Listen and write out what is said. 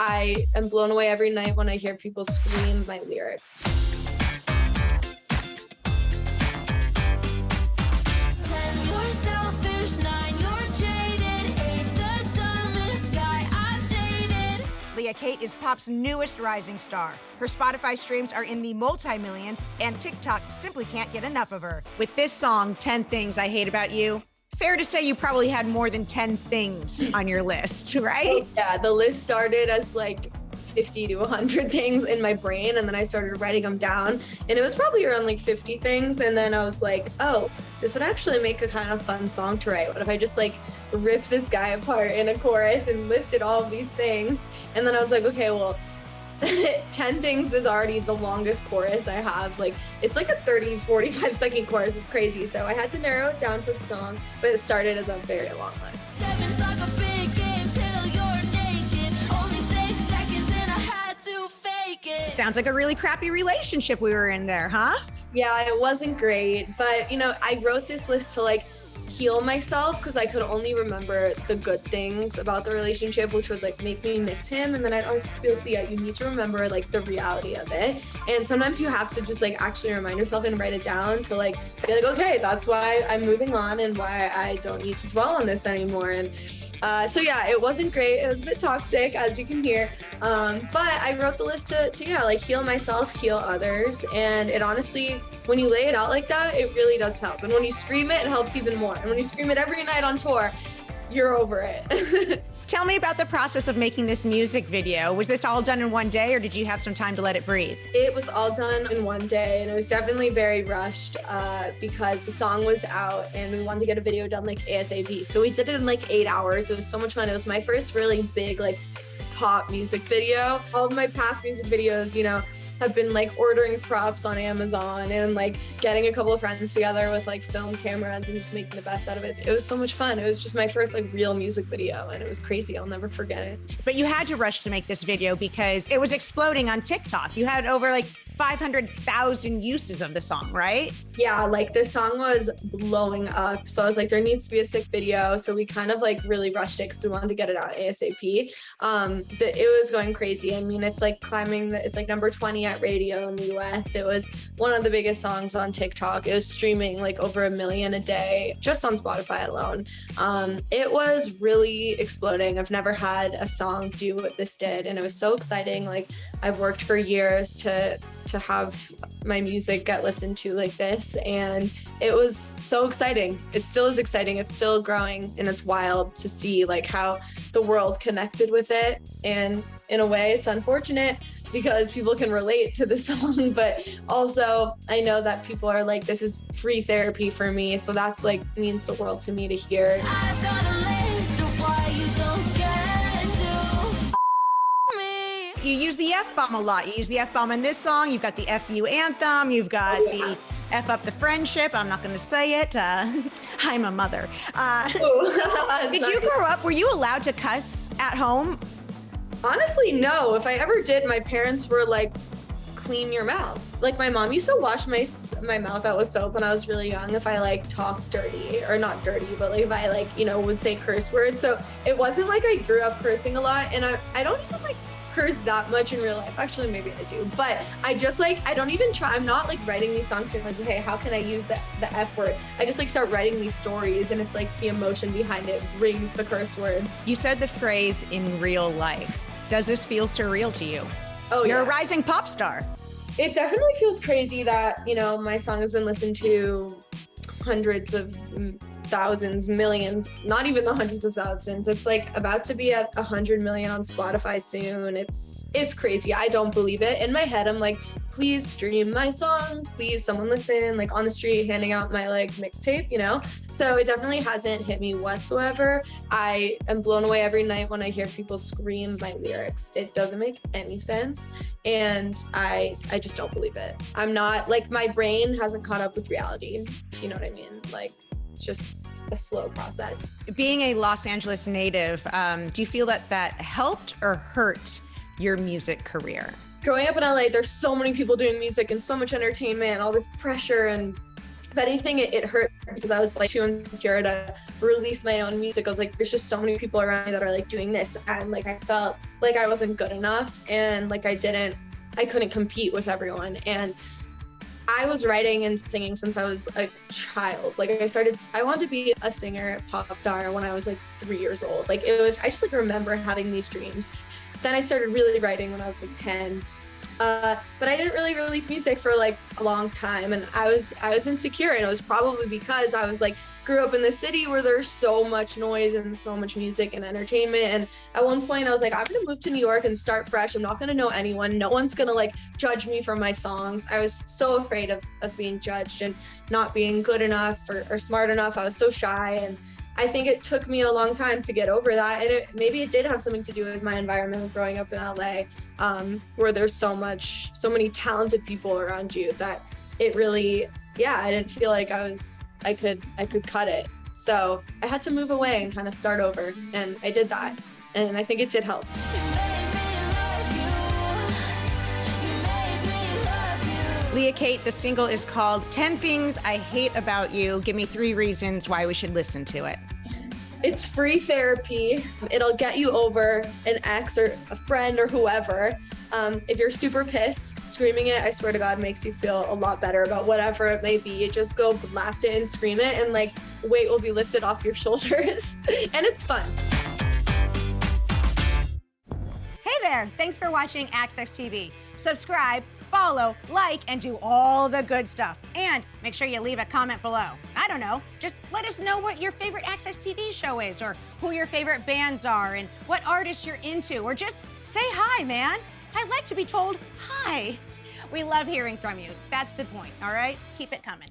I am blown away every night when I hear people scream my lyrics. 10, you're selfish. 9, you're jaded. 8, the dumbest guy I've dated. Leah Kate is pop's newest rising star. Her Spotify streams are in the multi-millions, and TikTok simply can't get enough of her. With this song, 10 Things I Hate About You, fair to say you probably had more than 10 things on your list, right? Oh, yeah, the list started as like 50 to 100 things in my brain, and then I started writing them down, and it was probably around like 50 things, and then I was like, oh, this would actually make a kind of fun song to write. What if I just like ripped this guy apart in a chorus and listed all of these things? And then I was like, okay, well, 10 things is already the longest chorus I have. Like, it's like a 30-45 second chorus. It's crazy. So I had to narrow it down for the song, but it started as a very long list. 7's like a big game till you're naked. Only 6 seconds and I had to fake it. Sounds like a really crappy relationship we were in there, huh? Yeah, it wasn't great, but you know, I wrote this list to like heal myself because I could only remember the good things about the relationship, which would like make me miss him. And then I'd always feel, yeah, you need to remember like the reality of it. And sometimes you have to just like actually remind yourself and write it down to like be like, okay, that's why I'm moving on and why I don't need to dwell on this anymore. And so yeah, it wasn't great. It was a bit toxic, as you can hear. But I wrote the list to yeah, like heal myself, heal others. And it honestly, when you lay it out like that, it really does help. And when you scream it, it helps even more. And when you scream it every night on tour, you're over it. Tell me about the process of making this music video. Was this all done in one day, or did you have some time to let it breathe? It was all done in one day, and it was definitely very rushed because the song was out and we wanted to get a video done like ASAP. So we did it in like 8 hours. It was so much fun. It was my first really big like pop music video. All of my past music videos, you know, have been like ordering props on Amazon and like getting a couple of friends together with like film cameras and just making the best out of it. It was so much fun. It was just my first like real music video, and it was crazy. I'll never forget it. But you had to rush to make this video because it was exploding on TikTok. You had over like 500,000 uses of the song, right? Yeah, like this song was blowing up. So I was like, there needs to be a sick video. So we kind of like really rushed it because we wanted to get it out ASAP. It was going crazy. I mean, it's like it's like number 20 at radio in the US. It was one of the biggest songs on TikTok. It was streaming like over 1 million a day just on Spotify alone. It was really exploding. I've never had a song do what this did, and it was so exciting. Like, I've worked for years to have my music get listened to like this, and it was so exciting. It still is exciting. It's still growing, and it's wild to see like how the world connected with it. And in a way, it's unfortunate because people can relate to the song, but also I know that people are like, this is free therapy for me. So that's like means the world to me to hear. I've got a list of why you don't get to me. You use the F-bomb a lot. You use the F-bomb in this song. You've got the F-U anthem. You've got the F up the friendship. I'm not going to say it. I'm a mother. Did you grow up, were you allowed to cuss at home? Honestly, no. If I ever did, my parents were like, clean your mouth. Like, my mom used to wash my mouth out with soap when I was really young if I like talked dirty, or not dirty, but like if I like, you know, would say curse words. So it wasn't like I grew up cursing a lot, and I don't even like curse that much in real life. Actually, maybe I do, but I just like, I don't even try. I'm not like writing these songs being like, okay, how can I use the F word? I just like start writing these stories, and it's like the emotion behind it brings the curse words. You said the phrase "in real life." Does this feel surreal to you? Oh, You're yeah. a rising pop star. It definitely feels crazy that, you know, my song has been listened to hundreds of thousands, millions, not even the hundreds of thousands. It's like about to be at 100 million on Spotify soon. It's crazy. I don't believe it. In my head, I'm like, please stream my songs. Please, someone listen, like on the street, handing out my like mixtape, you know? So it definitely hasn't hit me whatsoever. I am blown away every night when I hear people scream my lyrics. It doesn't make any sense. And I just don't believe it. I'm not, like, my brain hasn't caught up with reality. You know what I mean? Like, it's just a slow process. Being a Los Angeles native, do you feel that helped or hurt your music career? Growing up in LA, there's so many people doing music and so much entertainment, all this pressure, and If anything, it hurt because I was like too insecure to release my own music. I was like, there's just so many people around me that are like doing this, and like I felt like I wasn't good enough, and like I couldn't compete with everyone. And I was writing and singing since I was a child. Like I wanted to be a singer, pop star when I was like 3 years old. Like I just like remember having these dreams. Then I started really writing when I was like 10. But I didn't really release music for like a long time, and I was insecure, and it was probably because I was like grew up in the city where there's so much noise and so much music and entertainment. And at one point I was like, I'm gonna move to New York and start fresh. I'm not gonna know anyone. No one's gonna like judge me for my songs. I was so afraid of being judged and not being good enough or smart enough. I was so shy, and I think it took me a long time to get over that. And maybe it did have something to do with my environment growing up in LA, where there's so many talented people around you that it really, I didn't feel like I could cut it. So I had to move away and kind of start over. And I did that. And I think it did help. Leah Kate, the single is called 10 Things I Hate About You. Give me 3 reasons why we should listen to it. It's free therapy. It'll get you over an ex or a friend or whoever. If you're super pissed, screaming it, I swear to God, makes you feel a lot better about whatever it may be. You just go blast it and scream it, and like weight will be lifted off your shoulders. And it's fun. Hey there, thanks for watching AXS TV. Subscribe, follow, like, and do all the good stuff. And make sure you leave a comment below. I don't know, just let us know what your favorite AXS TV show is, or who your favorite bands are, and what artists you're into, or just say hi, man. I'd like to be told hi. We love hearing from you. That's the point, all right? Keep it coming.